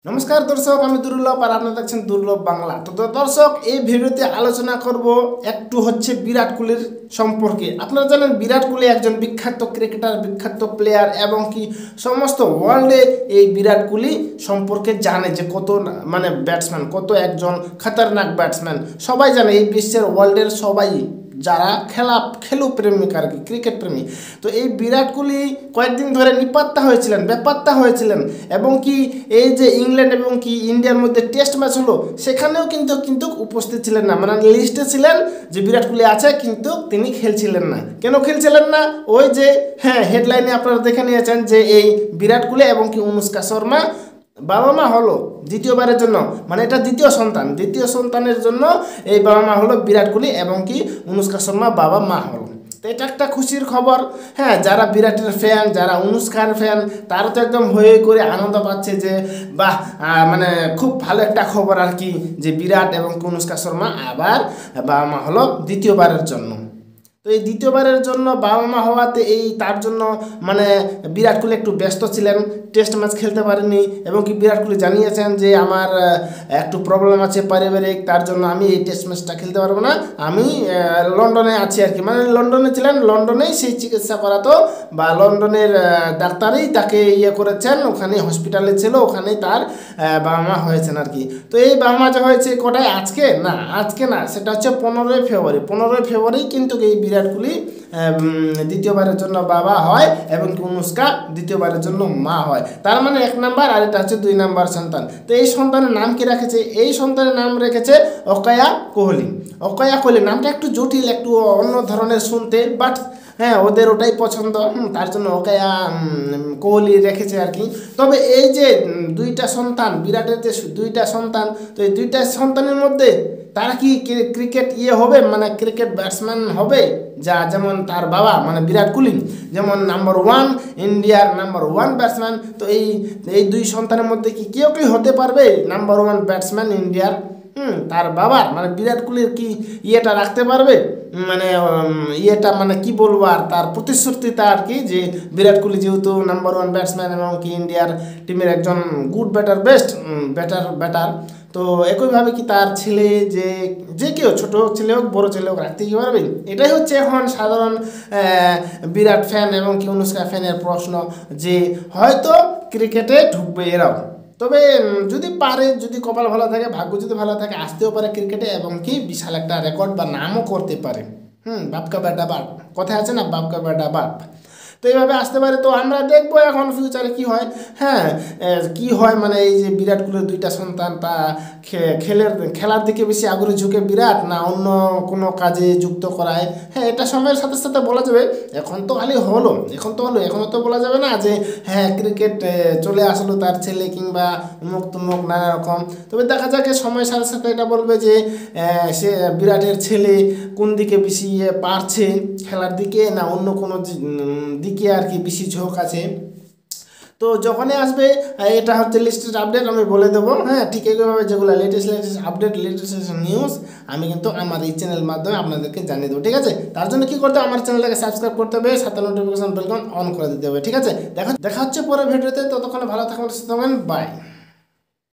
নমস্কার দর্শক, আমি দুর্লভ আর আপনারা দেখছেন দুর্লভ বাংলা। তো দর্শক, এই ভিডিওতে আলোচনা করব একটু বিরাট কোহলির সম্পর্কে। আপনারা জানেন বিরাট কোহলি একজন বিখ্যাত ক্রিকেটার, বিখ্যাত প্লেয়ার, এবং কি সমস্ত ওয়ার্ল্ডে এই বিরাট কোহলি সম্পর্কে জানে যে কত ব্যাটসম্যান, কত একজন খতরনাক ব্যাটসম্যান। সবাই জানে, এই বিশ্বের ওয়ার্ল্ডের সবাই যারা খেলু প্রেমিক আর কি, ক্রিকেট প্রেমী। তো এই বিরাট কোহলি কয়েকদিন ধরে বেপাত্তা হয়েছিলেন, এবং কি এই যে ইংল্যান্ড এবং কি ইন্ডিয়ার মধ্যে টেস্ট ম্যাচ হলো, সেখানেও কিন্তু উপস্থিত ছিলেন না। লিস্টে ছিলেন যে বিরাট কোহলি আছে, কিন্তু তিনি খেলছিলেন না। কেন খেলছিলেন না? ওই যে হেডলাইনে আপনারা দেখে নিয়েছেন যে এই বিরাট কোহলি এবং কি অনুষ্কা শর্মা বাবা মা হলো দ্বিতীয়বারের জন্য, এটা দ্বিতীয় সন্তানের জন্য এই বাবা মা হলো বিরাট কোহলি এবং কি অনুষ্কা শর্মা বাবা মা হলো। তো এটা একটা খুশির খবর। যারা বিরাটের ফ্যান, যারা অনুষ্কার ফ্যান, তারা তো একদম হয়ে করে আনন্দ পাচ্ছে যে বাহ, খুব ভালো একটা খবর আর কি, যে বিরাট এবং অনুষ্কা শর্মা আবার বাবা মা হলো দ্বিতীয়বারের জন্য। তো এই দ্বিতীয়বারের জন্য বাবা মা হওয়াতে তার জন্য বিরাট কোহলি একটু ব্যস্ত ছিলেন, টেস্ট ম্যাচ খেলতে পারেনি। এবং কি বিরাট কোহলি জানিয়েছেন যে আমার একটু প্রবলেম আছে পারিবারিক, তার জন্য আমি এই টেস্ট ম্যাচটা খেলতে পারবো না। আমি লন্ডনে আছি আর কি, লন্ডনে ছিলেন, লন্ডনেই সেই চিকিৎসা করাতো, বা লন্ডনের ডাক্তারই তাকে করেছেন, ওখানে হসপিটালে ছিল, ওখানেই তার বাবা মা হয়েছেন আর কি। তো এই বাবা মা যে হয়েছে কোটায় আজকে না, সেটা হচ্ছে 15ই ফেব্রুয়ারি কিন্তু এই বিরাট কোহলি দ্বিতীয়বারের জন্য বাবা হয় এবং অনুষ্কা দ্বিতীয়বারের জন্য মা হয়। তার এক নাম্বার, আর এটা হচ্ছে 2 নাম্বার সন্তান। তো এই সন্তানের নাম কি রেখেছে? এই সন্তানের নাম রেখেছে অক্ষয়া কোহলি। নামটা একটু জটিল, একটু অন্য ধরনের শুনতে, বাট ওদের ওটাই পছন্দ, তার জন্য অক্ষয়া কোহলি রেখেছে আর কি। তবে এই যে 2টা সন্তান, বিরাটের যে 2টা সন্তান, তো এই 2টা সন্তানের মধ্যে তারা কি ক্রিকেট হবে, ক্রিকেট ব্যাটসম্যান হবে, যেমন তার বাবা বিরাট কোহলি যেমন ইন্ডিয়ার নাম্বার 1 ব্যাটসম্যান। তো এই 2 সন্তানের মধ্যে কি কেউ হতে পারবে নাম্বার 1 ব্যাটসম্যান ইন্ডিয়ার? তার বাবার বিরাট কোহলির কি ইয়েটা রাখতে পারবে, কি বলবো, আর তার প্রতিশ্রুতিটা আর কি, যে বিরাট কোহলি যেহেতু নাম্বার 1 ব্যাটসম্যান এবং কি ইন্ডিয়ার টিমের একজন গুড ব্যাটার, তো একইভাবে কি তার ছেলে যে কেউ, ছোট ছেলে হোক বড় ছেলে হোক, রাখতে কি পারবে? এটাই হচ্ছে এখন সাধারণ বিরাট ফ্যান এবং কি অনুষ্কা ফ্যানের প্রশ্ন, যে হয়তো ক্রিকেটে ঢুকবে এরাও। তবে যদি পারে, যদি কপাল ভালো থাকে, ভাগ্য যদি ভালো থাকে, আসতেও পারে ক্রিকেটে, এবং কি বিশাল একটা রেকর্ড বা নামও করতে পারে। বাপ কা বেটা বাপ, কথা আছে না, বাপ কা বেটা বাপ। তো এইভাবে আসতে পারে। তো আমরা দেখবো এখন ফিউচারে কি হয়। এই যে বিরাট কোহলির 2টা সন্তান, তা খেলার দিকে বেশি আগ্রহ ঝুঁকে বিরাট, না অন্য কোনো কাজে যুক্ত করায়, এটা সময়ের সাথে সাথে বলা যাবে। এখন তো হলো, এখনও তো বলা যাবে না যে ক্রিকেট চলে আসলো তার ছেলে, কিংবা উমুক তুমুক নানা রকম। তবে দেখা যাক সময়ের সাথে সাথে এটা বলবে যে সে বিরাটের ছেলে কোন দিকে বেশি পারছে, খেলার দিকে না অন্য কোনো দিকে আর কি বেশি ঝোঁক আছে। তো যখনই আসবে, এটা হচ্ছে লিস্টেড আপডেট, আমি বলে দেবো। ঠিক এইভাবে যেগুলো লেটেস্ট আপডেট, লেটেস্ট নিউজ, আমি কিন্তু আমার এই চ্যানেলের মাধ্যমে আপনাদেরকে জানিয়ে দেবো। ঠিক আছে, তার জন্য কি করতে হবে, আমার চ্যানেলটাকে সাবস্ক্রাইব করতে হবে, সাথে নোটিফিকেশন বেলকন অন করে দিতে হবে। ঠিক আছে, দেখা হচ্ছে পরের ভিডিওতে। ততক্ষণে ভালো থাকবেন, সুস্থ থাকবেন, বাই।